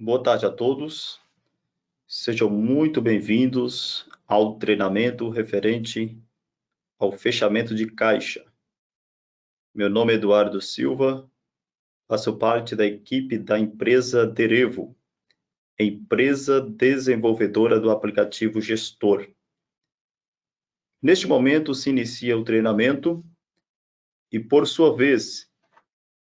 Boa tarde a todos. Sejam muito bem-vindos ao treinamento referente ao fechamento de caixa. Meu nome é Eduardo Silva, faço parte da equipe da empresa Derevo, empresa desenvolvedora do aplicativo Gestor. Neste momento se inicia o treinamento e, por sua vez,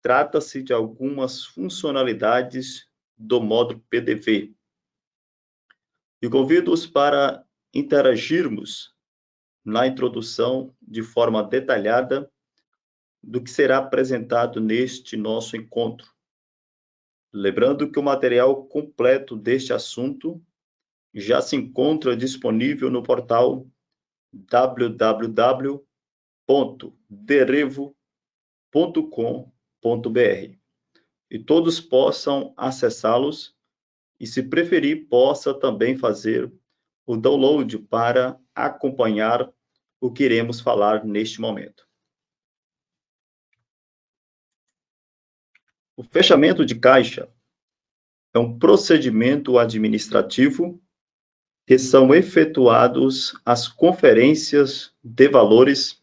trata-se de algumas funcionalidades do módulo PDV. E convido-os para interagirmos na introdução de forma detalhada do que será apresentado neste nosso encontro. Lembrando que o material completo deste assunto já se encontra disponível no portal www.derevo.com.br e todos possam acessá-los e, se preferir, possa também fazer o download para acompanhar o que iremos falar neste momento. O fechamento de caixa é um procedimento administrativo que são efetuados as conferências de valores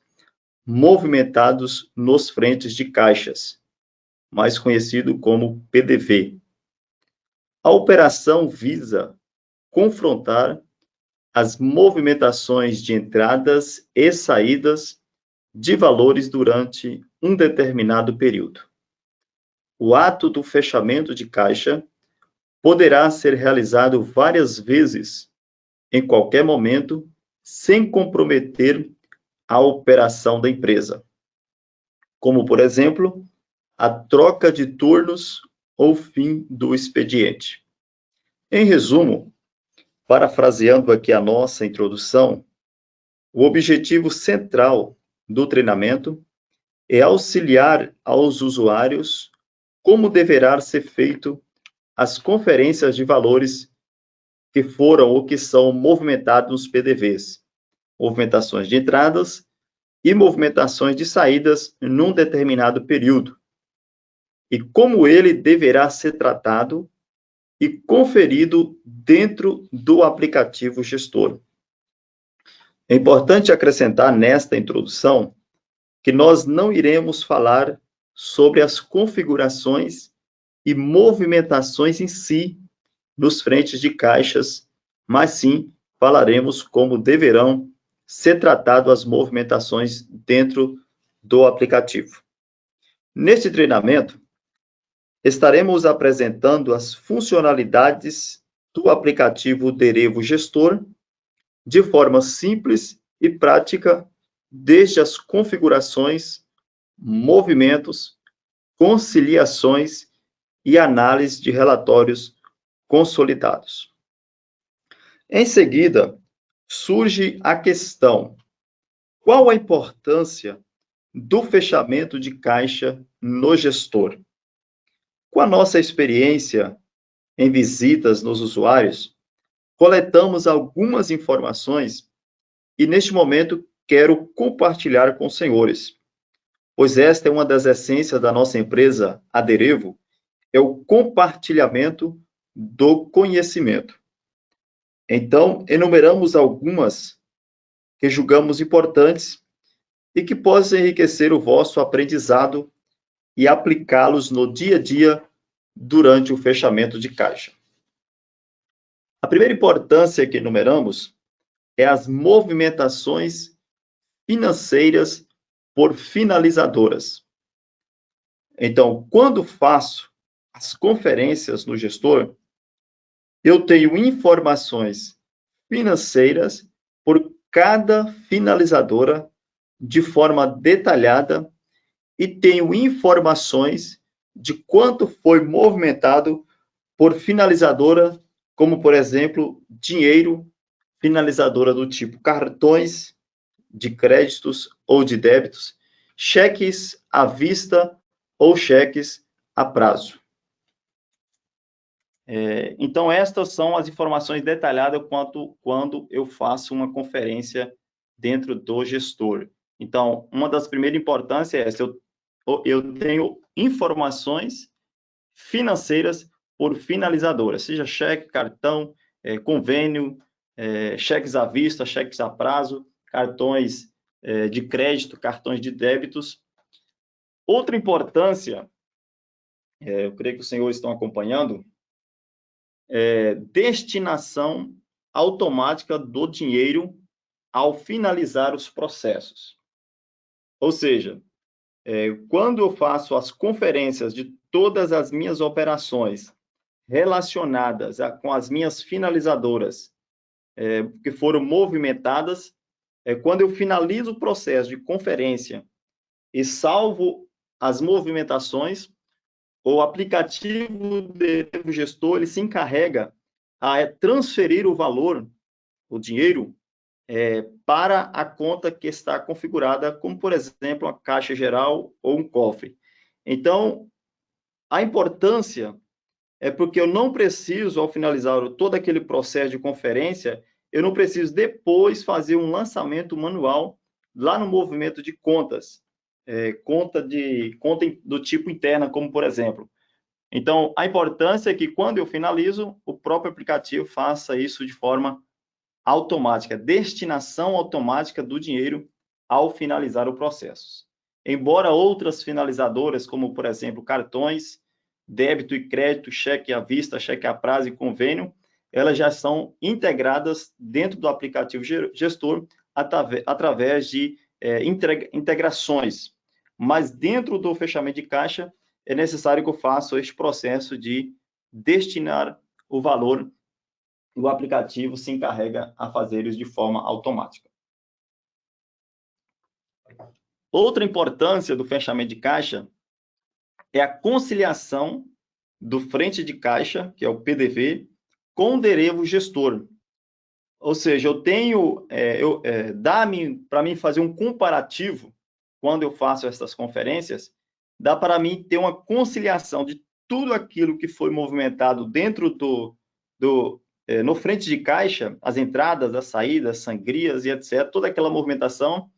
movimentados nos frentes de caixas, mais conhecido como PDV. A operação visa confrontar as movimentações de entradas e saídas de valores durante um determinado período. O ato do fechamento de caixa poderá ser realizado várias vezes, em qualquer momento, sem comprometer a operação da empresa, como, por exemplo, a troca de turnos ou fim do expediente. Em resumo, parafraseando aqui a nossa introdução, o objetivo central do treinamento é auxiliar aos usuários como deverá ser feito as conferências de valores que foram ou que são movimentados nos PDVs, movimentações de entradas e movimentações de saídas num determinado período, e como ele deverá ser tratado e conferido dentro do aplicativo gestor. É importante acrescentar nesta introdução que nós não iremos falar sobre as configurações e movimentações em si nos frentes de caixas, mas sim falaremos como deverão ser tratadas as movimentações dentro do aplicativo. Neste treinamento, estaremos apresentando as funcionalidades do aplicativo Derevo Gestor de forma simples e prática, desde as configurações, movimentos, conciliações e análise de relatórios consolidados. Em seguida, surge a questão: qual a importância do fechamento de caixa no gestor? Com a nossa experiência em visitas nos usuários, coletamos algumas informações e, neste momento, quero compartilhar com os senhores, pois esta é uma das essências da nossa empresa, a Derevo, é o compartilhamento do conhecimento. Então, enumeramos algumas que julgamos importantes e que possam enriquecer o vosso aprendizado e aplicá-los no dia a dia durante o fechamento de caixa. A primeira importância que enumeramos é as movimentações financeiras por finalizadoras. Então, quando faço as conferências no gestor, eu tenho informações financeiras por cada finalizadora de forma detalhada e tenho informações de quanto foi movimentado por finalizadora, como, por exemplo, dinheiro, finalizadora do tipo cartões de créditos ou de débitos, cheques à vista ou cheques a prazo. Então, estas são as informações detalhadas quando eu faço uma conferência dentro do gestor. Então, uma das primeiras importâncias é essa: eu tenho informações financeiras por finalizadora, seja cheque, cartão, convênio, cheques à vista, cheques a prazo, cartões de crédito, cartões de débitos. Outra importância, eu creio que os senhores estão acompanhando, é destinação automática do dinheiro ao finalizar os processos. Ou seja, quando eu faço as conferências de todas as minhas operações relacionadas com as minhas finalizadoras, que foram movimentadas, quando eu finalizo o processo de conferência e salvo as movimentações, o aplicativo do gestor ele se encarrega a transferir o valor, o dinheiro, para a conta que está configurada, como, por exemplo, a caixa geral ou um cofre. Então, a importância é porque eu não preciso, ao finalizar todo aquele processo de conferência, eu não preciso depois fazer um lançamento manual lá no movimento de contas, conta do tipo interna, como por exemplo. Então, a importância é que quando eu finalizo, o próprio aplicativo faça isso de forma automática, destinação automática do dinheiro ao finalizar o processo. Embora outras finalizadoras, como por exemplo cartões, débito e crédito, cheque à vista, cheque a prazo e convênio, elas já são integradas dentro do aplicativo gestor através de integrações. Mas dentro do fechamento de caixa, é necessário que eu faça este processo de destinar o valor, o aplicativo se encarrega a fazer isso de forma automática. Outra importância do fechamento de caixa é a conciliação do frente de caixa, que é o PDV, com o derevo gestor. Ou seja, eu tenho, dá-me para mim fazer um comparativo quando eu faço essas conferências, dá para mim ter uma conciliação de tudo aquilo que foi movimentado dentro no frente de caixa, as entradas, as saídas, sangrias e etc., toda aquela movimentação,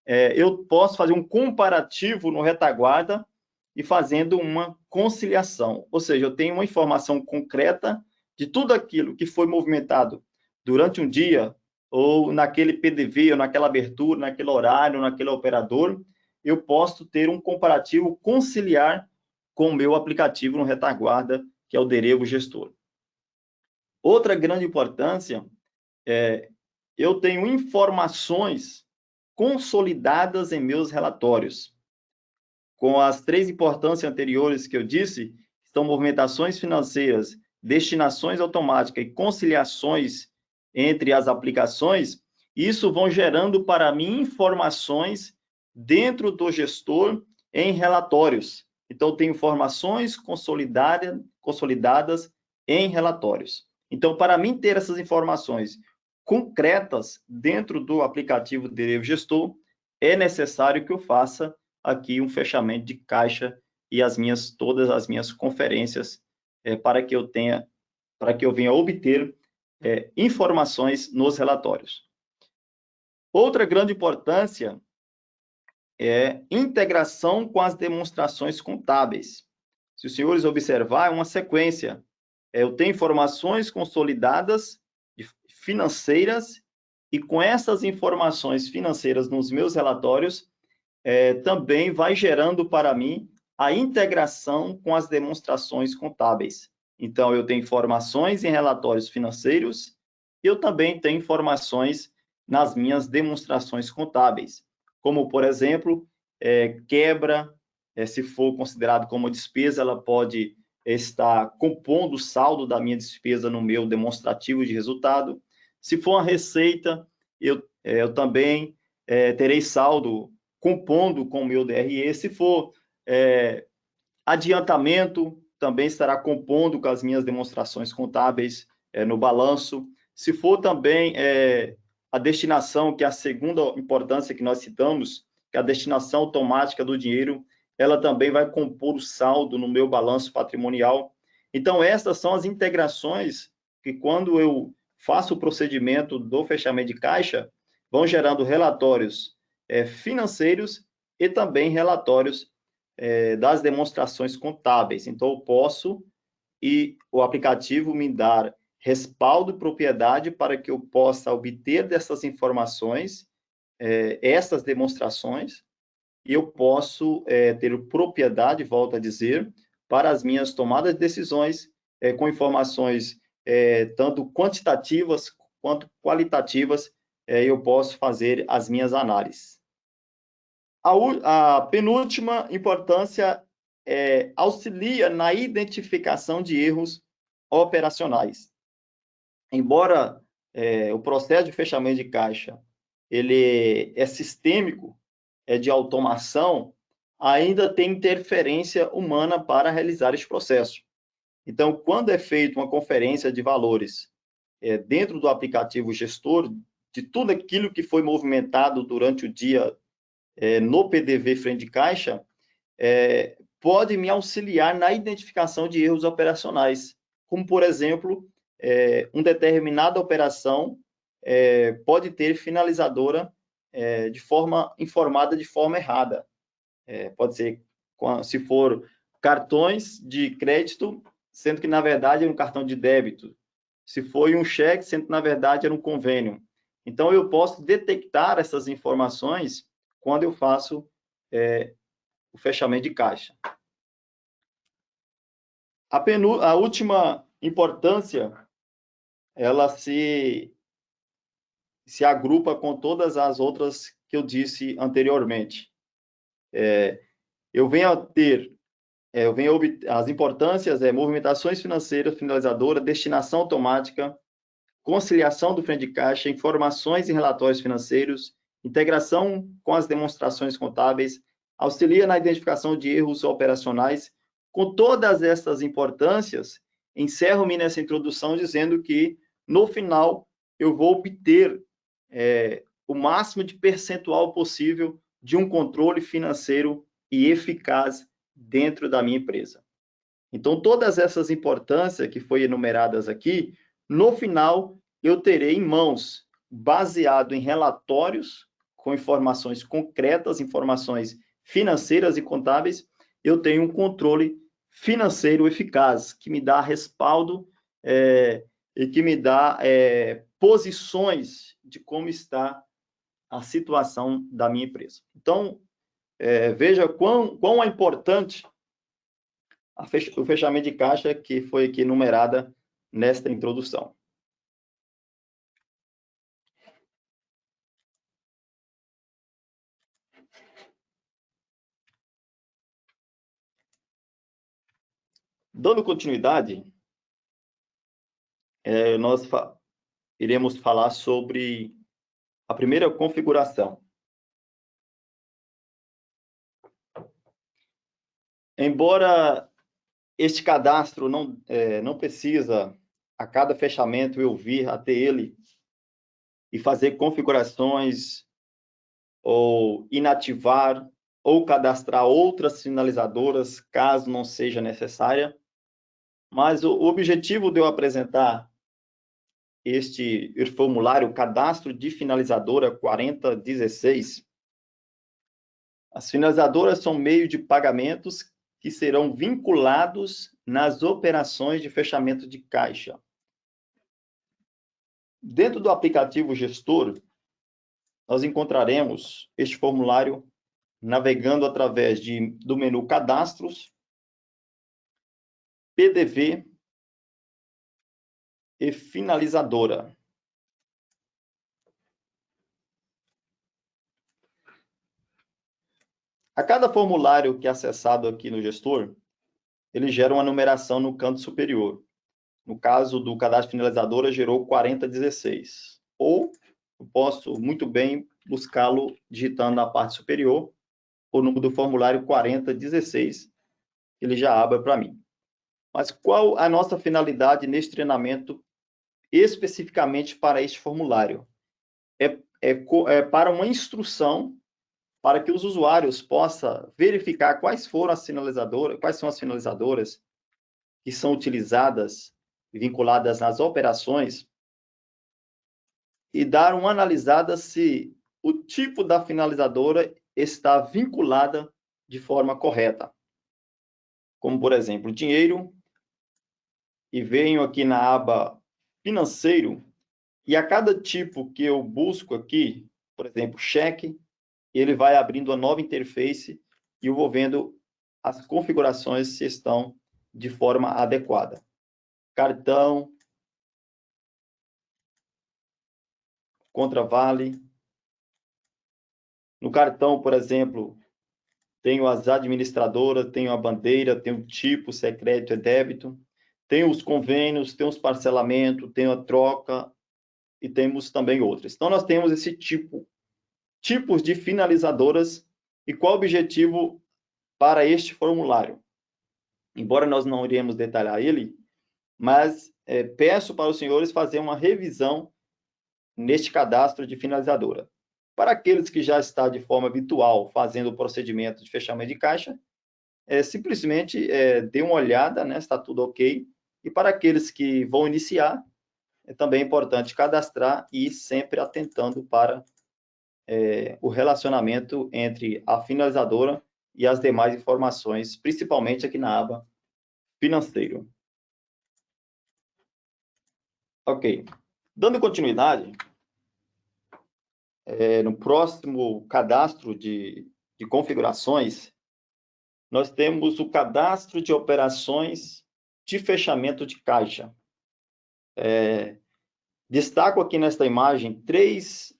eu posso fazer um comparativo no retaguarda e fazendo uma conciliação. Ou seja, eu tenho uma informação concreta de tudo aquilo que foi movimentado durante um dia, ou naquele PDV, ou naquela abertura, naquele horário, naquele operador, eu posso ter um comparativo conciliar com o meu aplicativo no retaguarda, que é o Derevo Gestor. Outra grande importância é eu tenho informações consolidadas em meus relatórios. Com as três importâncias anteriores que eu disse, são movimentações financeiras, destinações automáticas e conciliações entre as aplicações, isso vão gerando para mim informações dentro do gestor em relatórios. Então, tem informações consolidadas em relatórios. Então, para mim ter essas informações concretas dentro do aplicativo Derevo Gestor, é necessário que eu faça aqui um fechamento de caixa e todas as minhas conferências para que eu venha obter informações nos relatórios. Outra grande importância é integração com as demonstrações contábeis. Se os senhores observar, é uma sequência. Eu tenho informações consolidadas financeiras e com essas informações financeiras nos meus relatórios, também vai gerando para mim a integração com as demonstrações contábeis. Então, eu tenho informações em relatórios financeiros e eu também tenho informações nas minhas demonstrações contábeis, como, por exemplo, quebra, se for considerado como despesa, ela pode estar compondo o saldo da minha despesa no meu demonstrativo de resultado. Se for uma receita, eu também terei saldo compondo com o meu DRE. Se for adiantamento, também estará compondo com as minhas demonstrações contábeis no balanço. Se for também a destinação, que é a segunda importância que nós citamos, que é a destinação automática do dinheiro, ela também vai compor o saldo no meu balanço patrimonial. Então, essas são as integrações que, quando eu faço o procedimento do fechamento de caixa, vão gerando relatórios financeiros e também relatórios das demonstrações contábeis. Então, eu posso e o aplicativo me dar respaldo e propriedade para que eu possa obter dessas informações, essas demonstrações, e eu posso ter propriedade, volto a dizer, para as minhas tomadas de decisões, com informações tanto quantitativas quanto qualitativas, eu posso fazer as minhas análises. A penúltima importância auxilia na identificação de erros operacionais. Embora o processo de fechamento de caixa ele é sistêmico, é de automação, ainda tem interferência humana para realizar esse processo. Então, quando é feita uma conferência de valores dentro do aplicativo gestor, de tudo aquilo que foi movimentado durante o dia no PDV frente de caixa, pode me auxiliar na identificação de erros operacionais, como, por exemplo, uma determinada operação pode ter finalizadora de forma informada de forma errada. Pode ser, se for cartões de crédito, sendo que, na verdade, era um cartão de débito. Se foi um cheque, sendo que, na verdade, era um convênio. Então, eu posso detectar essas informações quando eu faço o fechamento de caixa. A última importância, ela se agrupa com todas as outras que eu disse anteriormente. Eu venho obter as importâncias, movimentações financeiras, finalizadora, destinação automática, conciliação do frente de caixa, informações e relatórios financeiros, integração com as demonstrações contábeis, auxilia na identificação de erros operacionais. Com todas essas importâncias, encerro-me nessa introdução dizendo que, no final, eu vou obter o máximo de percentual possível de um controle financeiro e eficaz dentro da minha empresa. Então, todas essas importâncias que foram enumeradas aqui, no final, eu terei em mãos, baseado em relatórios, com informações concretas, informações financeiras e contábeis, eu tenho um controle financeiro eficaz, que me dá respaldo e que me dá posições de como está a situação da minha empresa. Então, veja quão é importante o fechamento de caixa que foi aqui enumerada nesta introdução. Dando continuidade, nós iremos falar sobre a primeira configuração. Embora este cadastro não precisa, a cada fechamento, eu vir até ele e fazer configurações ou inativar ou cadastrar outras finalizadoras, caso não seja necessária. Mas o objetivo de eu apresentar este formulário cadastro de finalizadora 4016, as finalizadoras são meio de pagamentos que serão vinculados nas operações de fechamento de caixa. Dentro do aplicativo gestor, nós encontraremos este formulário navegando através do menu Cadastros, PDV e Finalizadora. A cada formulário que é acessado aqui no gestor, ele gera uma numeração no canto superior. No caso do cadastro finalizadora, gerou 4016. Ou eu posso muito bem buscá-lo digitando na parte superior o número do formulário 4016, ele já abre para mim. Mas qual a nossa finalidade neste treinamento, especificamente para este formulário? É para uma instrução para que os usuários possam verificar quais são as finalizadoras que são utilizadas e vinculadas nas operações e dar uma analisada se o tipo da finalizadora está vinculada de forma correta. Como, por exemplo, dinheiro, e venho aqui na aba financeiro, e a cada tipo que eu busco aqui, por exemplo, cheque, ele vai abrindo uma nova interface e eu vou vendo as configurações se estão de forma adequada. Cartão, contra-vale. No cartão, por exemplo, tenho as administradoras, tenho a bandeira, tenho o tipo, se é crédito, é débito. Tenho os convênios, tenho os parcelamentos, tenho a troca e temos também outras. Então, nós temos esse tipos de finalizadoras e qual o objetivo para este formulário. Embora nós não iremos detalhar ele, mas peço para os senhores fazer uma revisão neste cadastro de finalizadora. Para aqueles que já estão de forma habitual fazendo o procedimento de fechamento de caixa, simplesmente dê uma olhada, né, está tudo ok. E para aqueles que vão iniciar, é também importante cadastrar e ir sempre atentando para o relacionamento entre a finalizadora e as demais informações, principalmente aqui na aba financeiro. Ok. Dando continuidade, no próximo cadastro de configurações, nós temos o cadastro de operações de fechamento de caixa. Destaco aqui nesta imagem três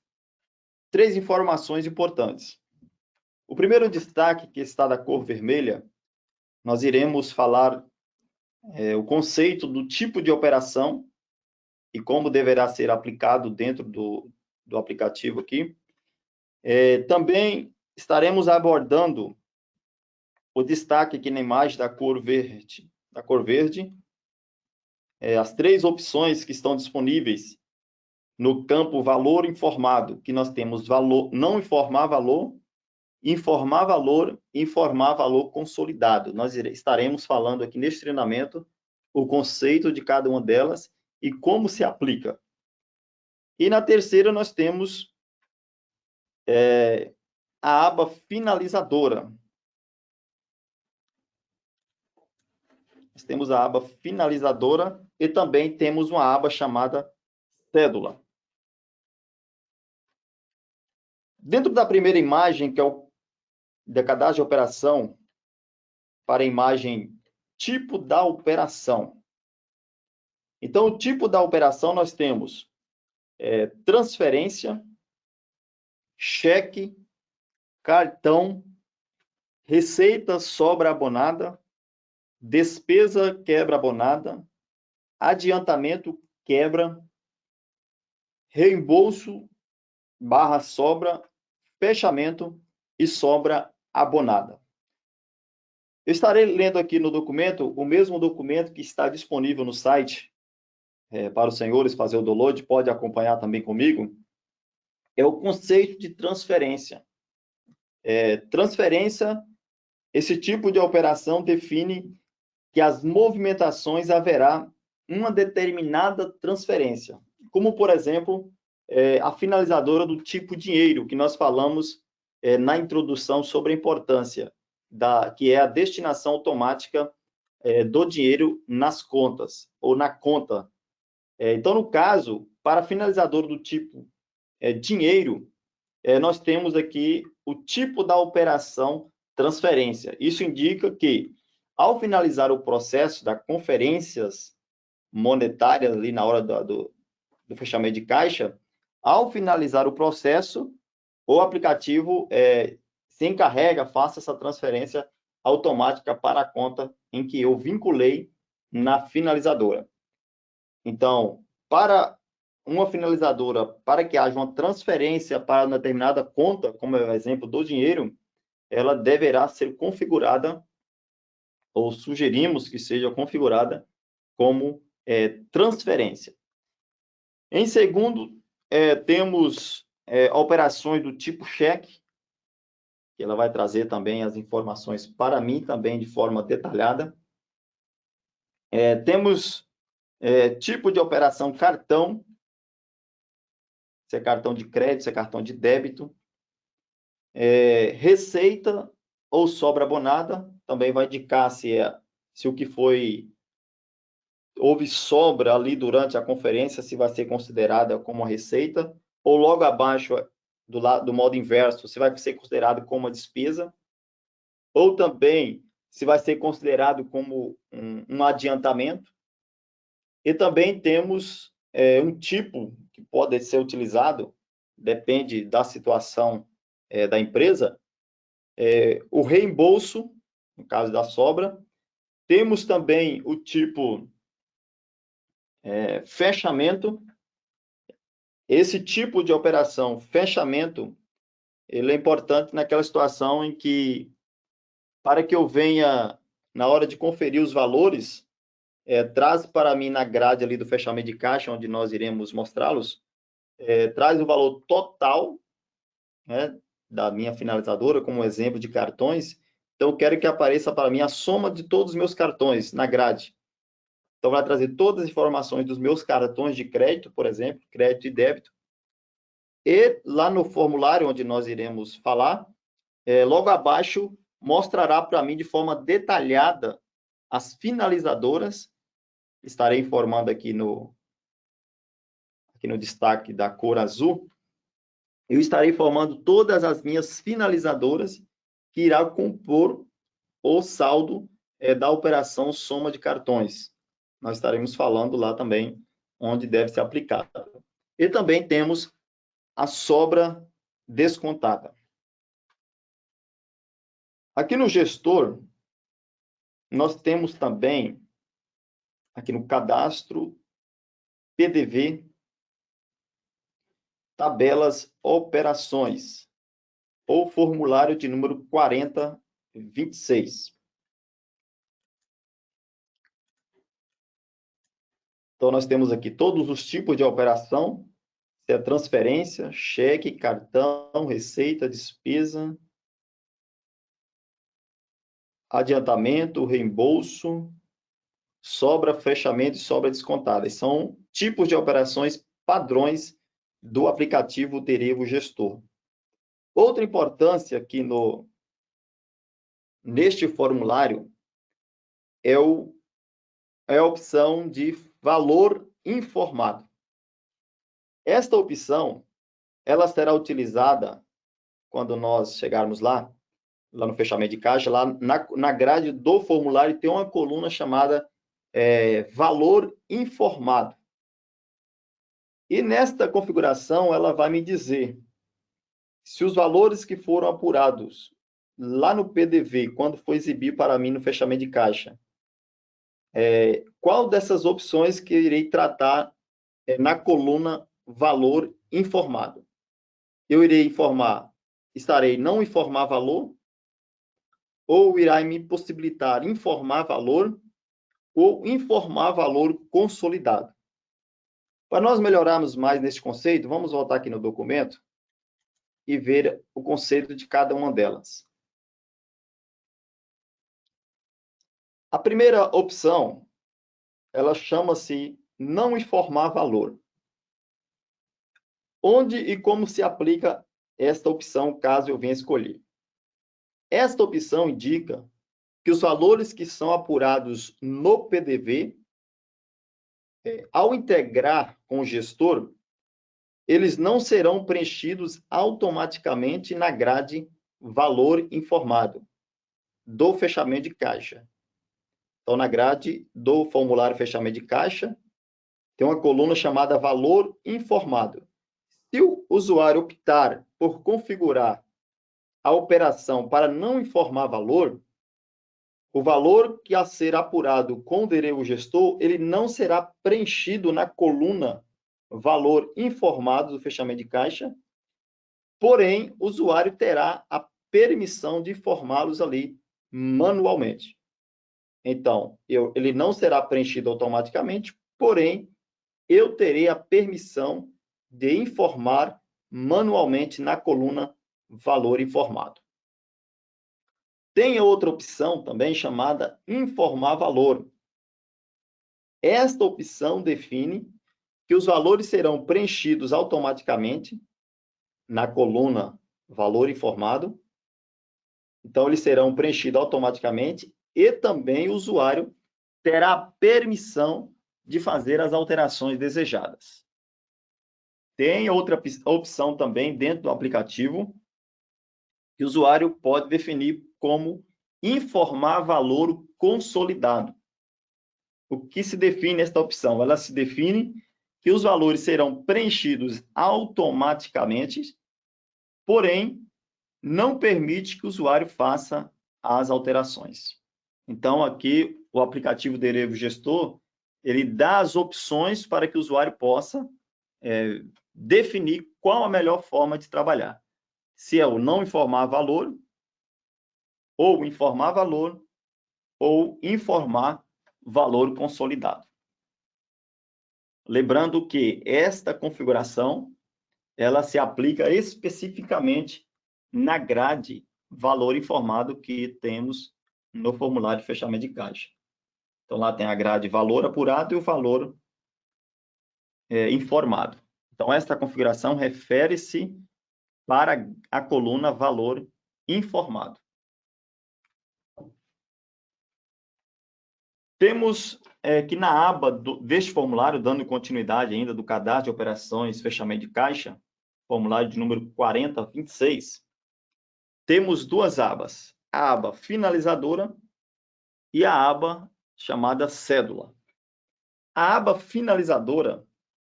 informações importantes. O primeiro destaque, que está da cor vermelha, nós iremos falar o conceito do tipo de operação e como deverá ser aplicado dentro do aplicativo aqui. Também estaremos abordando o destaque aqui na imagem da cor verde, as três opções que estão disponíveis no campo valor informado, que nós temos valor, não informar valor, informar valor consolidado. Nós estaremos falando aqui neste treinamento o conceito de cada uma delas e como se aplica. E na terceira nós temos a aba finalizadora. Nós temos a aba finalizadora e também temos uma aba chamada cédula. Dentro da primeira imagem, que é o de cadastro de operação, para a imagem tipo da operação. Então, o tipo da operação nós temos transferência, cheque, cartão, receita sobra abonada, despesa quebra abonada, adiantamento quebra, reembolso / sobra, fechamento e sobra abonada. Eu estarei lendo aqui no documento, o mesmo documento que está disponível no site, para os senhores fazer o download, pode acompanhar também comigo, é o conceito de transferência. Transferência, esse tipo de operação define que as movimentações haverá uma determinada transferência, como, por exemplo, a finalizadora do tipo dinheiro, que nós falamos na introdução sobre a importância, que é a destinação automática do dinheiro nas contas, ou na conta. Então, no caso, para finalizador do tipo dinheiro, nós temos aqui o tipo da operação transferência. Isso indica que, ao finalizar o processo das conferências monetárias ali na hora do fechamento de caixa, ao finalizar o processo, o aplicativo se encarrega, faça essa transferência automática para a conta em que eu vinculei na finalizadora. Então, para uma finalizadora, para que haja uma transferência para uma determinada conta, como é o exemplo do dinheiro, ela deverá ser configurada, ou sugerimos que seja configurada como transferência. Em segundo, temos operações do tipo cheque, que ela vai trazer também as informações para mim também de forma detalhada. Temos tipo de operação cartão, se é cartão de crédito, se é cartão de débito. Receita ou sobra abonada, também vai indicar se o que foi houve sobra ali durante a conferência, se vai ser considerada como uma receita, ou logo abaixo, do modo inverso, se vai ser considerado como uma despesa, ou também se vai ser considerado como um adiantamento. E também temos um tipo que pode ser utilizado, depende da situação da empresa, o reembolso, no caso da sobra. Temos também o tipo fechamento. Esse tipo de operação, fechamento, ele é importante naquela situação em que, para que eu venha, na hora de conferir os valores, traz para mim na grade ali do fechamento de caixa, onde nós iremos mostrá-los, traz o valor total, né, da minha finalizadora, como exemplo de cartões. Então, eu quero que apareça para mim a soma de todos os meus cartões na grade. Então, vai trazer todas as informações dos meus cartões de crédito, por exemplo, crédito e débito. E lá no formulário onde nós iremos falar, logo abaixo, mostrará para mim de forma detalhada as finalizadoras. Estarei informando aqui no destaque da cor azul. Eu estarei informando todas as minhas finalizadoras que irá compor o saldo da operação soma de cartões. Nós estaremos falando lá também onde deve ser aplicado. E também temos a sobra descontada. Aqui no gestor, nós temos também, aqui no cadastro, PDV, tabelas operações, ou formulário de número 4026. Então, nós temos aqui todos os tipos de operação, se é transferência, cheque, cartão, receita, despesa, adiantamento, reembolso, sobra, fechamento e sobra descontada. São tipos de operações padrões do aplicativo Derivo Gestor. Outra importância aqui neste formulário é a opção de valor informado. Esta opção, ela será utilizada quando nós chegarmos lá no fechamento de caixa, lá na grade do formulário tem uma coluna chamada valor informado. E nesta configuração, ela vai me dizer se os valores que foram apurados lá no PDV, quando for exibir para mim no fechamento de caixa, qual dessas opções que eu irei tratar na coluna valor informado. Eu irei estarei não informar valor, ou irá me possibilitar informar valor, ou informar valor consolidado. Para nós melhorarmos mais nesse conceito, vamos voltar aqui no documento e ver o conceito de cada uma delas. A primeira opção, ela chama-se não informar valor. Onde e como se aplica esta opção, caso eu venha escolher? Esta opção indica que os valores que são apurados no PDV, ao integrar com o gestor, eles não serão preenchidos automaticamente na grade valor informado do fechamento de caixa. Então, na grade do formulário fechamento de caixa, tem uma coluna chamada valor informado. Se o usuário optar por configurar a operação para não informar valor, o valor que a ser apurado com o Derivo Gestor, ele não será preenchido na coluna valor informado do fechamento de caixa, porém, o usuário terá a permissão de informá-los ali manualmente. Então, ele não será preenchido automaticamente, porém, eu terei a permissão de informar manualmente na coluna valor informado. Tem outra opção também chamada informar valor. Esta opção define que os valores serão preenchidos automaticamente na coluna valor informado. Então, eles serão preenchidos automaticamente e também o usuário terá a permissão de fazer as alterações desejadas. Tem outra opção também dentro do aplicativo, que o usuário pode definir como informar valor consolidado. O que se define esta opção? Ela se define que os valores serão preenchidos automaticamente, porém, não permite que o usuário faça as alterações. Então, aqui, o aplicativo Derevo Gestor, ele dá as opções para que o usuário possa definir qual a melhor forma de trabalhar. Se é o não informar valor, ou informar valor, ou informar valor consolidado. Lembrando que esta configuração, ela se aplica especificamente na grade valor informado que temos no formulário de fechamento de caixa. Então, lá tem a grade valor apurado e o valor informado. Então, esta configuração refere-se para a coluna valor informado. Temos que na aba deste formulário, dando continuidade ainda do cadastro de operações fechamento de caixa, formulário de número 4026, temos duas abas, a aba finalizadora e a aba chamada cédula. A aba finalizadora,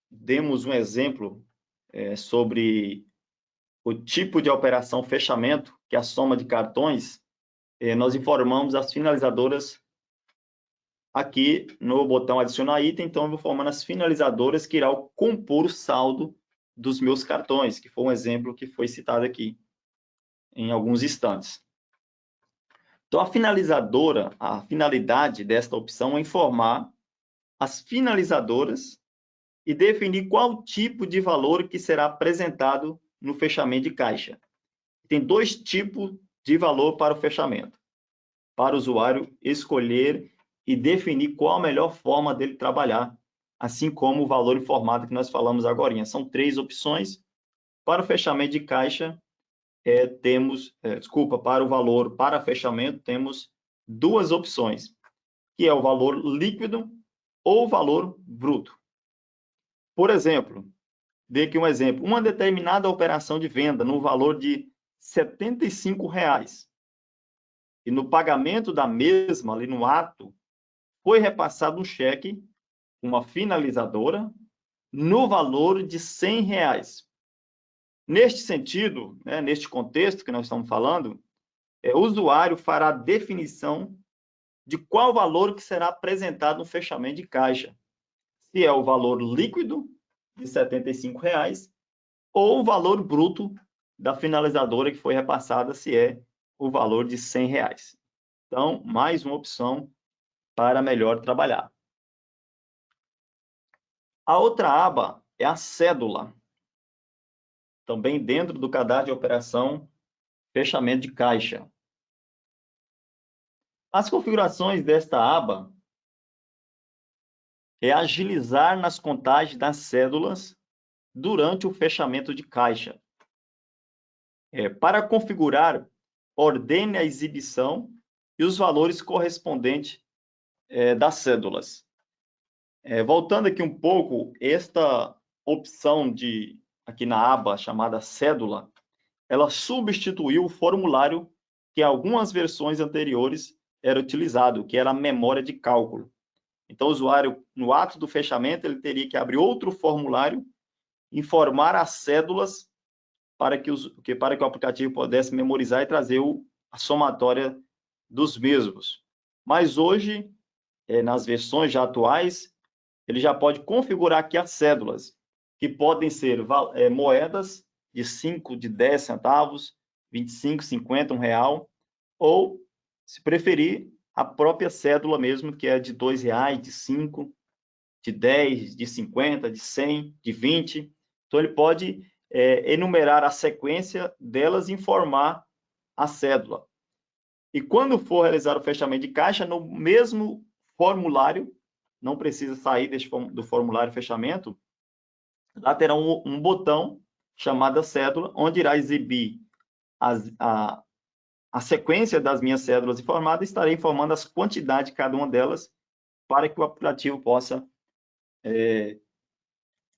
demos um exemplo sobre o tipo de operação fechamento, que é a soma de cartões, nós informamos as finalizadoras aqui no botão adicionar item, então eu vou formando as finalizadoras que irão compor o saldo dos meus cartões, que foi um exemplo que foi citado aqui em alguns instantes. Então, a finalizadora, a finalidade desta opção é informar as finalizadoras e definir qual tipo de valor que será apresentado no fechamento de caixa. Tem dois tipos de valor para o fechamento, para o usuário escolher e definir qual a melhor forma dele trabalhar, assim como o valor informado que nós falamos agora. São três opções. Para o fechamento de caixa, para o valor para fechamento, temos duas opções, que é o valor líquido ou valor bruto. Por exemplo, dê aqui um exemplo, uma determinada operação de venda no valor de R$ 75,00 e no pagamento da mesma, ali no ato, foi repassado um cheque, uma finalizadora, no valor de R$ 100,00. Neste sentido, neste contexto que nós estamos falando, o usuário fará a definição de qual valor que será apresentado no fechamento de caixa. Se é o valor líquido de R$ 75,00 ou o valor bruto da finalizadora que foi repassada, se é o valor de R$ 100,00. Então, mais uma opção para melhor trabalhar. A outra aba é a cédula, também dentro do cadastro de operação fechamento de caixa. As configurações desta aba é agilizar nas contagens das cédulas durante o fechamento de caixa. Para configurar, ordene a exibição e os valores correspondentes das cédulas. Voltando aqui um pouco, esta opção aqui na aba chamada cédula, ela substituiu o formulário que em algumas versões anteriores era utilizado, que era a memória de cálculo. Então, o usuário, no ato do fechamento, ele teria que abrir outro formulário, informar as cédulas para que o aplicativo pudesse memorizar e trazer a somatória dos mesmos. Mas hoje, nas versões já atuais, ele já pode configurar aqui as cédulas, que podem ser moedas de 5, de 10 centavos, 25, 50, R$1, ou, se preferir, a própria cédula mesmo, que é de R$2, de 5, de 10, de 50, de 100, de 20. Então, ele pode enumerar a sequência delas e informar a cédula. E quando for realizar o fechamento de caixa, no mesmo formulário, não precisa sair do formulário fechamento, lá terá um botão chamado cédula, onde irá exibir a sequência das minhas cédulas informadas, estarei informando as quantidades de cada uma delas para que o aplicativo possa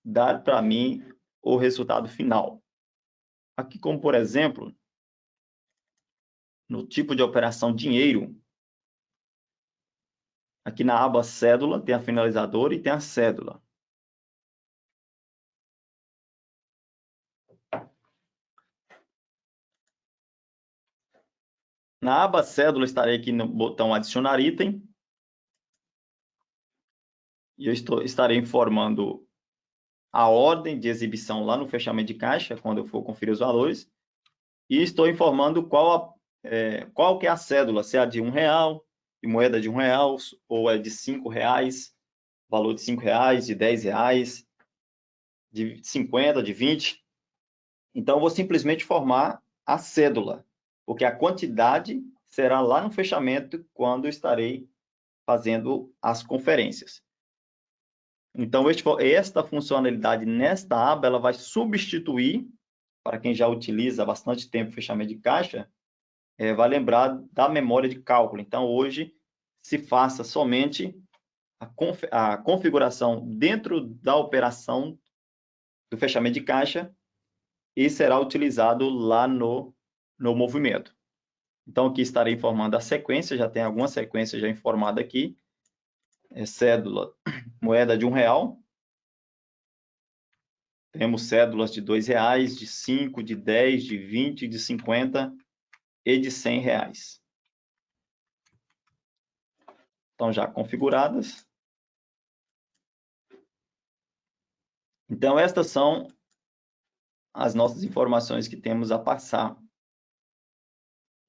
dar para mim o resultado final. Aqui, como por exemplo, no tipo de operação dinheiro, aqui na aba cédula tem a finalizadora e tem a cédula. Na aba cédula, estarei aqui no botão adicionar item. E eu estarei informando a ordem de exibição lá no fechamento de caixa, quando eu for conferir os valores. E estou informando qual que é a cédula, se é a de R$1, de moeda de R$1, ou é de R$5, valor de R$5, de R$10, de 50, de 20. Então, eu vou simplesmente formar a cédula, porque a quantidade será lá no fechamento quando estarei fazendo as conferências. Então, esta funcionalidade nesta aba, ela vai substituir, para quem já utiliza há bastante tempo fechamento de caixa, vai lembrar da memória de cálculo. Então, hoje, se faça somente a configuração dentro da operação do fechamento de caixa e será utilizado lá no movimento. Então, aqui estarei informando a sequência, já tem alguma sequência já informada aqui. Cédula, moeda de R$1. Temos cédulas de R$2, de 5, de 10, de 20, de 50 e de R$100. Estão já configuradas. Então, estas são as nossas informações que temos a passar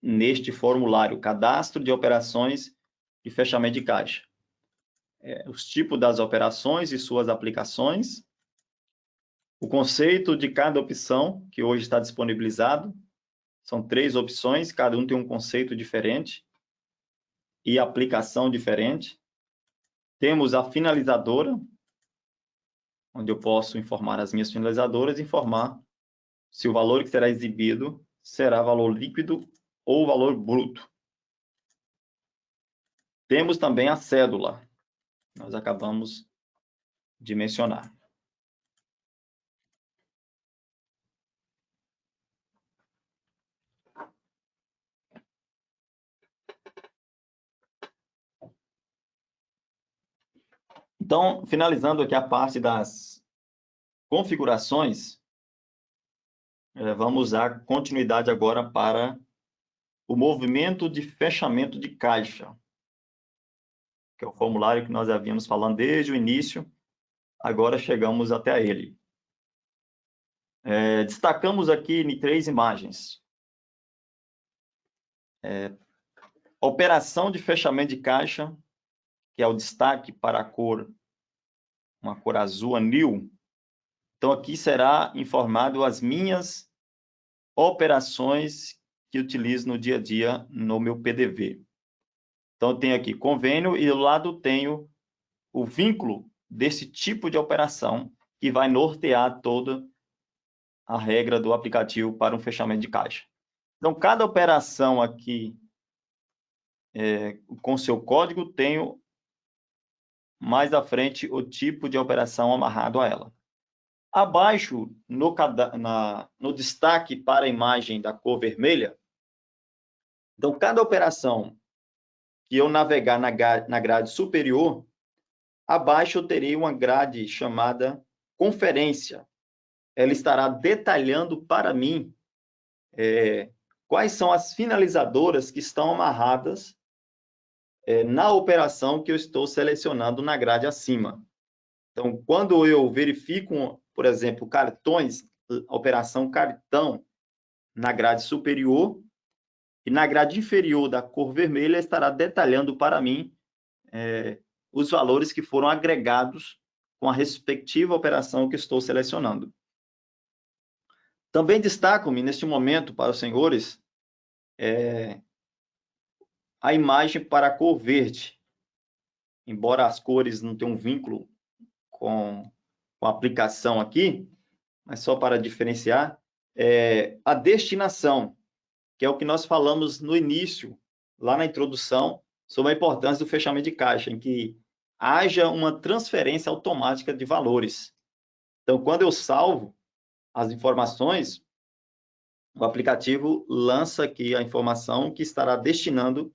neste formulário, cadastro de operações de fechamento de caixa. Os tipos das operações e suas aplicações, o conceito de cada opção, que hoje está disponibilizado, são 3 opções, cada um tem um conceito diferente e aplicação diferente. Temos a finalizadora, onde eu posso informar as minhas finalizadoras, informar se o valor que será exibido será valor líquido ou valor bruto. Temos também a cédula, nós acabamos de mencionar. Então, finalizando aqui a parte das configurações, vamos dar continuidade agora para o movimento de fechamento de caixa, que é o formulário que nós havíamos falando desde o início, agora chegamos até ele. Destacamos aqui em 3 imagens. Operação de fechamento de caixa, que é o destaque para a cor, uma cor azul anil. Então, aqui será informado as minhas operações que utilizo no dia a dia no meu PDV. Então, eu tenho aqui convênio e do lado tenho o vínculo desse tipo de operação que vai nortear toda a regra do aplicativo para um fechamento de caixa. Então, cada operação aqui com seu código, tenho mais à frente o tipo de operação amarrado a ela. Abaixo, no destaque para a imagem da cor vermelha, então, cada operação que eu navegar na grade superior, abaixo eu terei uma grade chamada conferência. Ela estará detalhando para mim quais são as finalizadoras que estão amarradas na operação que eu estou selecionando na grade acima. Então, quando eu verifico, por exemplo, cartões, operação cartão na grade superior, e na grade inferior da cor vermelha estará detalhando para mim os valores que foram agregados com a respectiva operação que estou selecionando. Também destaco-me, neste momento, para os senhores, a imagem para a cor verde. Embora as cores não tenham um vínculo com a aplicação aqui, mas só para diferenciar, a destinação, que é o que nós falamos no início, lá na introdução, sobre a importância do fechamento de caixa, em que haja uma transferência automática de valores. Então, quando eu salvo as informações, o aplicativo lança aqui a informação que estará destinando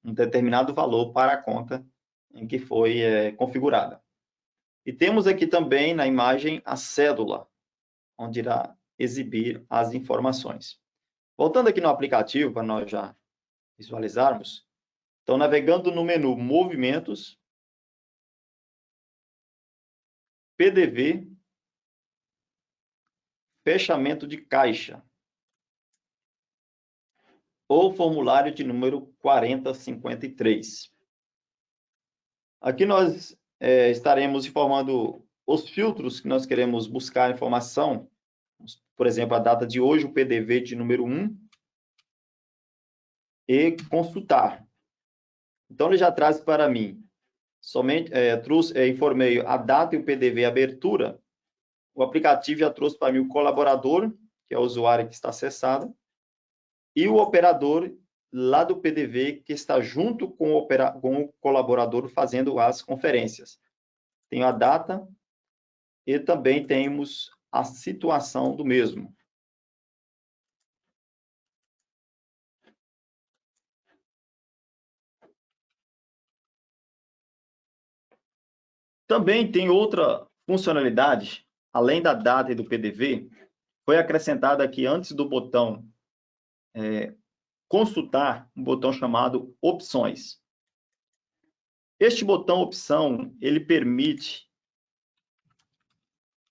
um determinado valor para a conta em que foi configurada. E temos aqui também na imagem a cédula, onde irá exibir as informações. Voltando aqui no aplicativo, para nós já visualizarmos, então navegando no menu Movimentos, PDV, fechamento de caixa, ou formulário de número 4053. Aqui nós estaremos informando os filtros que nós queremos buscar informação, por exemplo, a data de hoje, o PDV de número 1, e consultar. Então, ele já traz para mim, somente informei a data e o PDV abertura, o aplicativo já trouxe para mim o colaborador, que é o usuário que está acessado, e o operador lá do PDV, que está junto com o colaborador fazendo as conferências. Tenho a data e também temos a situação do mesmo. Também tem outra funcionalidade, além da data e do PDV, foi acrescentada aqui antes do botão consultar, um botão chamado opções. Este botão opção, ele permite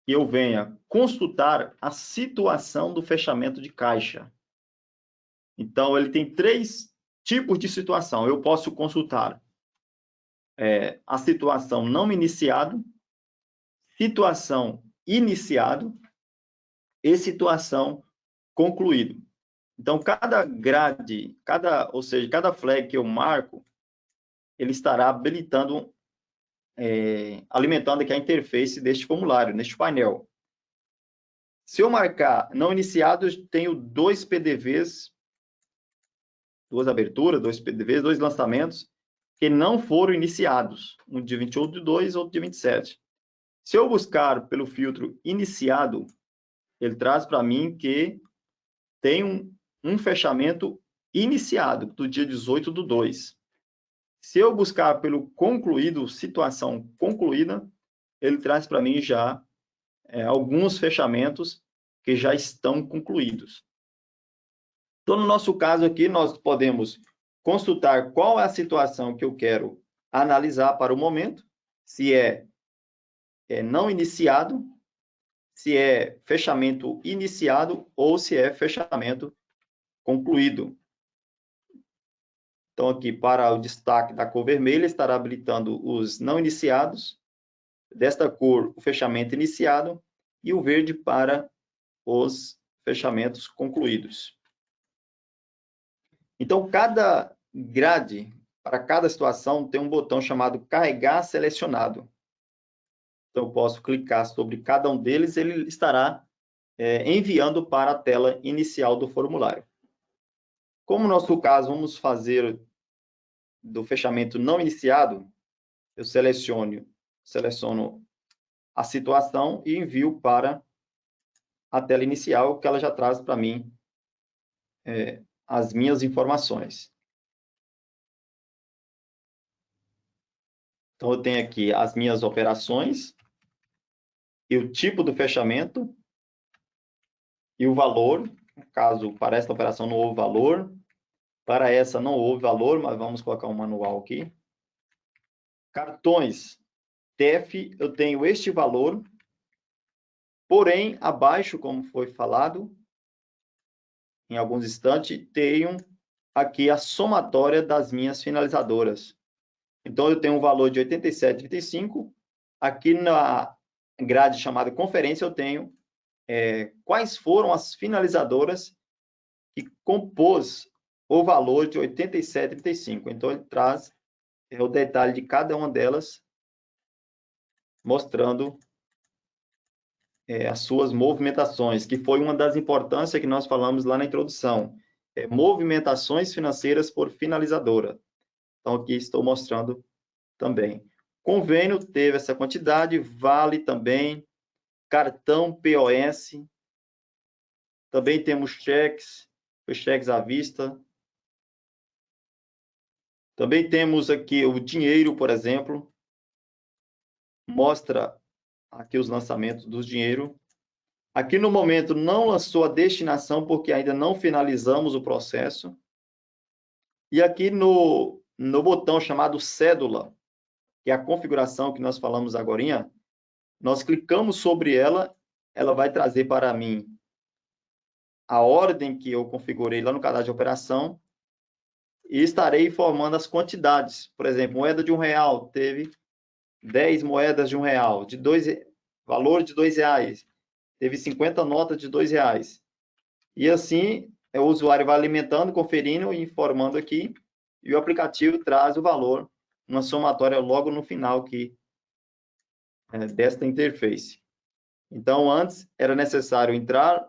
que eu venha consultar a situação do fechamento de caixa. Então, ele tem 3 tipos de situação. Eu posso consultar a situação não iniciado, situação iniciado e situação concluído. Então, cada grade, ou seja, cada flag que eu marco, ele estará habilitando, alimentando aqui a interface deste formulário, neste painel. Se eu marcar não iniciado, eu tenho 2 PDVs, 2 aberturas, 2 PDVs, 2 lançamentos, que não foram iniciados, um dia 28/2 e outro dia 27. Se eu buscar pelo filtro iniciado, ele traz para mim que tem um fechamento iniciado, do dia 18/2. Se eu buscar pelo concluído, situação concluída, ele traz para mim já alguns fechamentos que já estão concluídos. Então, no nosso caso aqui, nós podemos consultar qual é a situação que eu quero analisar para o momento, se é não iniciado, se é fechamento iniciado ou se é fechamento concluído. Então, aqui, para o destaque da cor vermelha, estará habilitando os não iniciados, desta cor, o fechamento iniciado, e o verde para os fechamentos concluídos. Então, cada grade, para cada situação, tem um botão chamado Carregar Selecionado. Então, eu posso clicar sobre cada um deles, ele estará enviando para a tela inicial do formulário. Como no nosso caso, vamos fazer do fechamento não iniciado, eu seleciono a situação e envio para a tela inicial, que ela já traz para mim as minhas informações. Então, eu tenho aqui as minhas operações, e o tipo do fechamento, e o valor. No caso, para esta operação não houve valor, para essa não houve valor, mas vamos colocar um manual aqui. Cartões TEF, eu tenho este valor, porém, abaixo, como foi falado, em alguns instantes, tenho aqui a somatória das minhas finalizadoras. Então, eu tenho um valor de 87,35. Aqui na grade chamada conferência, eu tenho quais foram as finalizadoras que compôs o valor de 87,35. Então, ele traz o detalhe de cada uma delas, mostrando as suas movimentações, que foi uma das importâncias que nós falamos lá na introdução. Movimentações financeiras por finalizadora. Então, aqui estou mostrando também. Convênio teve essa quantidade, vale também, cartão POS, também temos cheques, cheques à vista. Também temos aqui o dinheiro, por exemplo, mostra aqui os lançamentos do dinheiro. Aqui no momento não lançou a destinação porque ainda não finalizamos o processo. E aqui no botão chamado cédula, que é a configuração que nós falamos agora, nós clicamos sobre ela, ela vai trazer para mim a ordem que eu configurei lá no cadastro de operação e estarei informando as quantidades. Por exemplo, moeda de R$1 teve 10 moedas de R$1, valor de R$2, teve 50 notas de R$2. E assim, o usuário vai alimentando, conferindo e informando aqui, e o aplicativo traz o valor, uma somatória logo no final aqui, desta interface. Então, antes era necessário entrar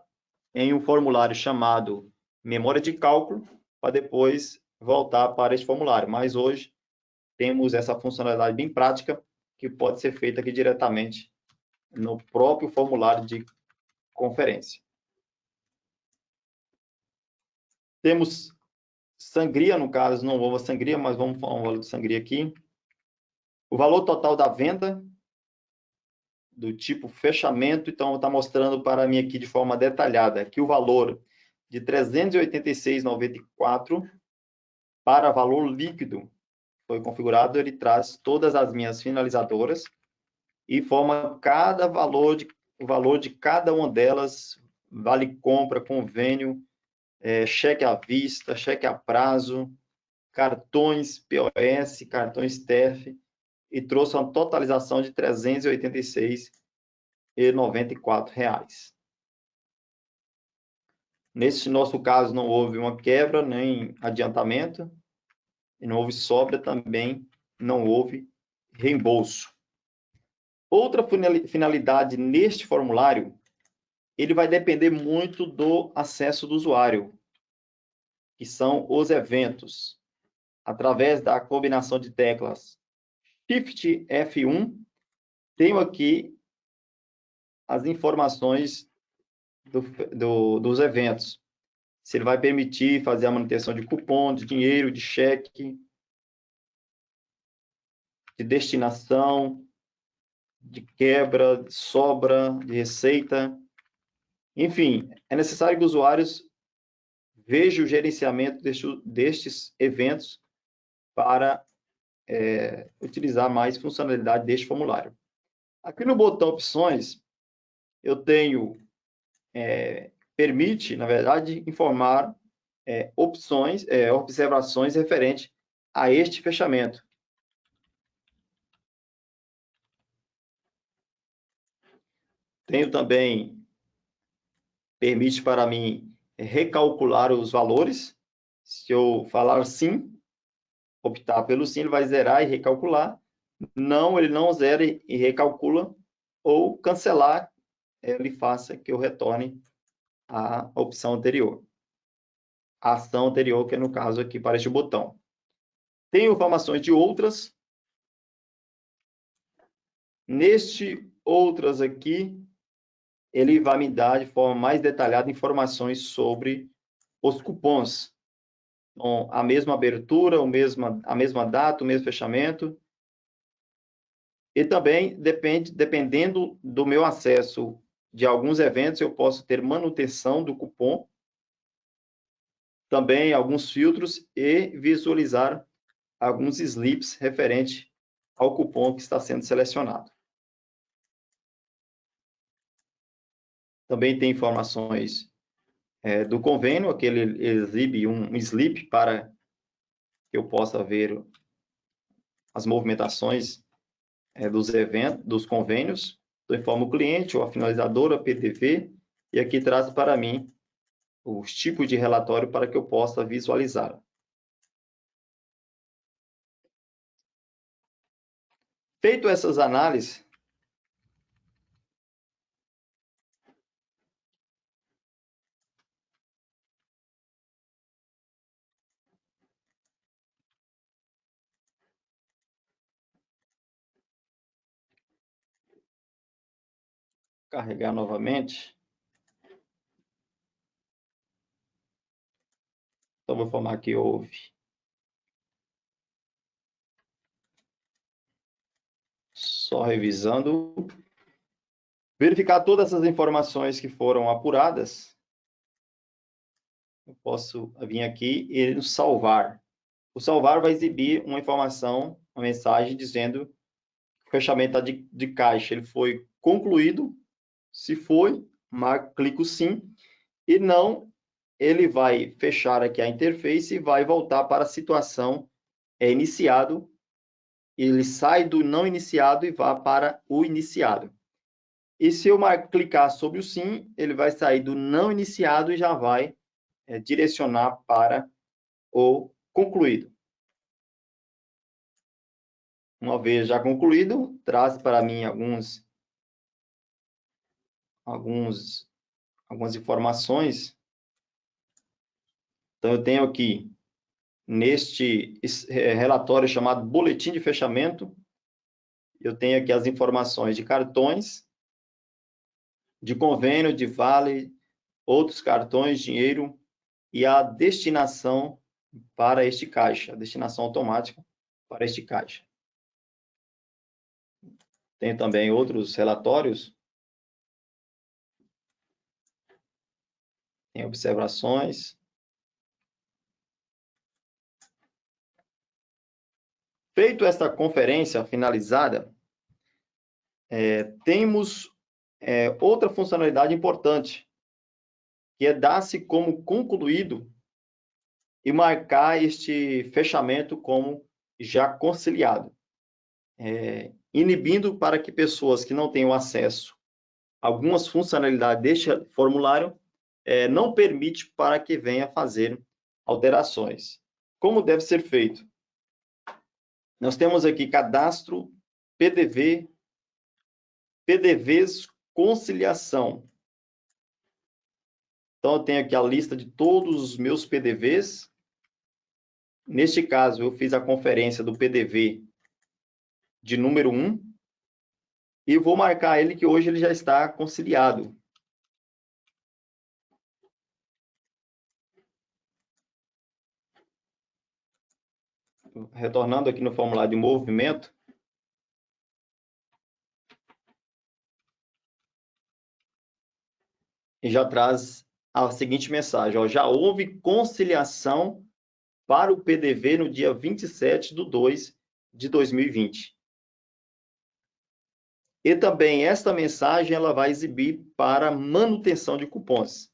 em um formulário chamado memória de cálculo, para depois voltar para este formulário. Mas hoje temos essa funcionalidade bem prática, que pode ser feita aqui diretamente no próprio formulário de conferência. Temos sangria, no caso, não houve sangria, mas vamos falar um valor de sangria aqui. O valor total da venda, do tipo fechamento, então está mostrando para mim aqui de forma detalhada que o valor de R$ 386,94 para valor líquido foi configurado, ele traz todas as minhas finalizadoras e forma o valor de cada uma delas, vale compra, convênio, cheque à vista, cheque a prazo, cartões POS, cartões TEF, e trouxe uma totalização de R$ 386,94. Nesse nosso caso, não houve uma quebra, nem adiantamento, e não houve sobra também, não houve reembolso. Outra finalidade neste formulário, ele vai depender muito do acesso do usuário, que são os eventos. Através da combinação de teclas Shift F1, tenho aqui as informações dos eventos. Se ele vai permitir fazer a manutenção de cupom, de dinheiro, de cheque, de destinação, de quebra, de sobra, de receita. Enfim, é necessário que os usuários vejam o gerenciamento destes eventos para utilizar mais funcionalidade deste formulário. Aqui no botão opções, eu tenho, permite, na verdade, informar observações referentes a este fechamento. Tenho também, permite para mim recalcular os valores. Se eu falar sim, optar pelo sim, ele vai zerar e recalcular. Não, ele não zera e recalcula. Ou cancelar, ele faça que eu retorne a opção anterior. A ação anterior, que é no caso aqui para este botão. Tem informações de outras. Neste outras aqui, ele vai me dar de forma mais detalhada informações sobre os cupons. Então, a mesma abertura, a mesma data, o mesmo fechamento. E também, dependendo do meu acesso de alguns eventos, eu posso ter manutenção do cupom, também alguns filtros e visualizar alguns slips referente ao cupom que está sendo selecionado. Também tem informações do convênio, que ele exibe um slip para que eu possa ver as movimentações dos eventos, dos convênios. Então, informa o cliente, ou a finalizadora, PDV, e aqui traz para mim os tipos de relatório para que eu possa visualizar. Feito essas análises, Carregar novamente. Então, vou informar que houve. Só revisando. Verificar todas essas informações que foram apuradas. Eu posso vir aqui e no salvar. O salvar vai exibir uma informação, uma mensagem dizendo que o fechamento de caixa ele foi concluído. Se foi, clico sim. E não, ele vai fechar aqui a interface e vai voltar para a situação iniciado. Ele sai do não iniciado e vai para o iniciado. E se eu clicar sobre o sim, ele vai sair do não iniciado e já vai direcionar para o concluído. Uma vez já concluído, traz para mim algumas informações. Então, eu tenho aqui, neste relatório chamado Boletim de Fechamento, eu tenho aqui as informações de cartões, de convênio, de vale, outros cartões, dinheiro e a destinação para este caixa, a destinação automática para este caixa. Tem também outros relatórios, tem observações. Feito esta conferência finalizada, temos outra funcionalidade importante, que é dar-se como concluído e marcar este fechamento como já conciliado, inibindo para que pessoas que não tenham acesso a algumas funcionalidades deste formulário não permite para que venha fazer alterações. Como deve ser feito? Nós temos aqui cadastro, PDV, PDVs, conciliação. Então, eu tenho aqui a lista de todos os meus PDVs. Neste caso, eu fiz a conferência do PDV de número 1 e vou marcar ele que hoje ele já está conciliado. Retornando aqui no formulário de movimento, e já traz a seguinte mensagem, ó, já houve conciliação para o PDV no dia 27/2 de 2020. E também esta mensagem ela vai exibir para manutenção de cupons.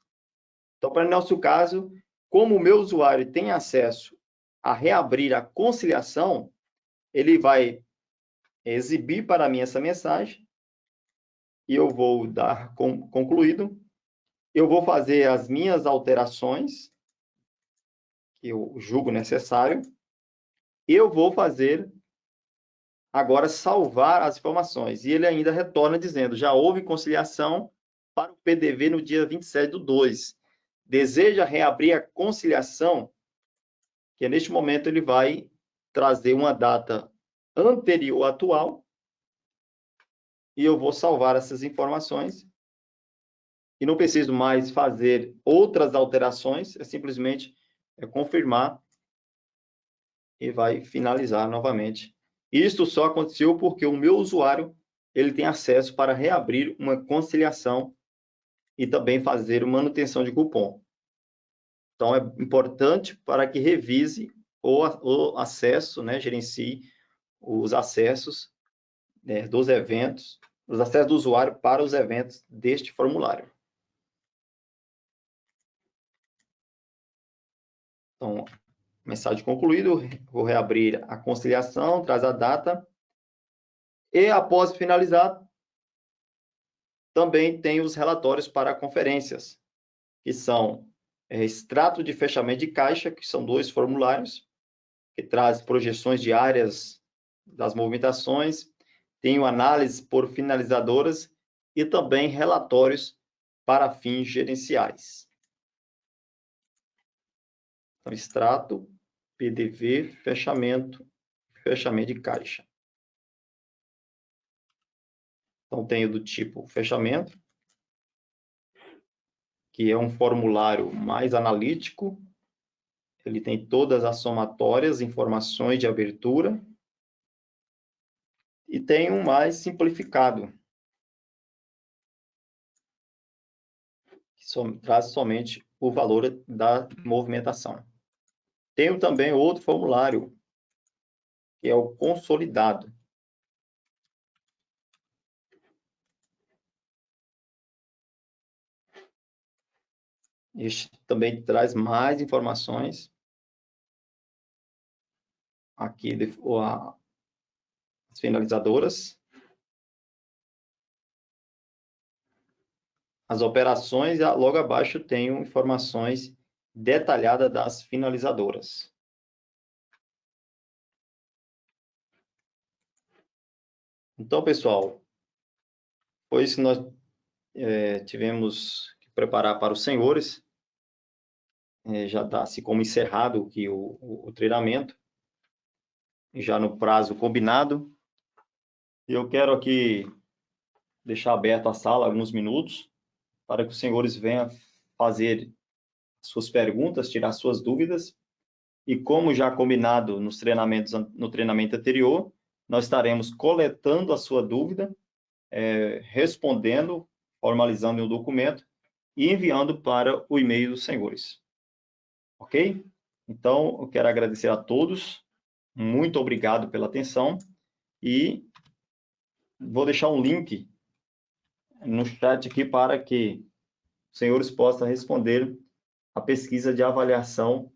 Então, para o nosso caso, como o meu usuário tem acesso a reabrir a conciliação, ele vai exibir para mim essa mensagem e eu vou dar concluído. Eu vou fazer as minhas alterações que eu julgo necessário e eu vou fazer agora salvar as informações. E ele ainda retorna dizendo, já houve conciliação para o PDV no dia 27/2. Deseja reabrir a conciliação, que neste momento ele vai trazer uma data anterior à atual, e eu vou salvar essas informações, e não preciso mais fazer outras alterações, é simplesmente confirmar, e vai finalizar novamente. Isto só aconteceu porque o meu usuário ele tem acesso para reabrir uma conciliação e também fazer manutenção de cupom. Então, é importante para que revise o acesso, né, gerencie os acessos dos eventos, os acessos do usuário para os eventos deste formulário. Então, mensagem concluída, vou reabrir a conciliação, traz a data, e após finalizar, também tem os relatórios para conferências, que são extrato de fechamento de caixa, que são 2 formulários, que traz projeções diárias das movimentações, tenho análise por finalizadoras e também relatórios para fins gerenciais. Então, extrato, PDV, fechamento de caixa. Então, tenho do tipo fechamento, que é um formulário mais analítico. Ele tem todas as somatórias, informações de abertura. E tem um mais simplificado, que traz somente o valor da movimentação. Tenho também outro formulário, que é o consolidado. Este também traz mais informações. Aqui as finalizadoras, as operações, e logo abaixo tenho informações detalhadas das finalizadoras. Então, pessoal, foi isso que nós tivemos que preparar para os senhores. Já dá-se como encerrado aqui o treinamento, já no prazo combinado. Eu quero aqui deixar aberto a sala alguns minutos, para que os senhores venham fazer suas perguntas, tirar suas dúvidas. E como já combinado no treinamento anterior, nós estaremos coletando a sua dúvida, respondendo, formalizando em um documento e enviando para o e-mail dos senhores. Ok? Então, eu quero agradecer a todos. Muito obrigado pela atenção. E vou deixar um link no chat aqui para que os senhores possam responder a pesquisa de avaliação,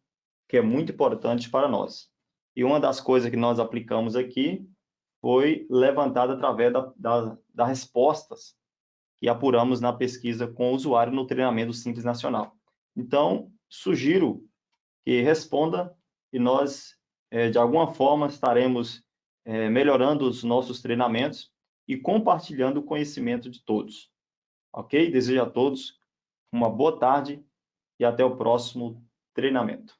que é muito importante para nós. E uma das coisas que nós aplicamos aqui foi levantada através das respostas que apuramos na pesquisa com o usuário no treinamento Simples Nacional. Então, sugiro que responda e nós, de alguma forma, estaremos melhorando os nossos treinamentos e compartilhando o conhecimento de todos. Ok? Desejo a todos uma boa tarde e até o próximo treinamento.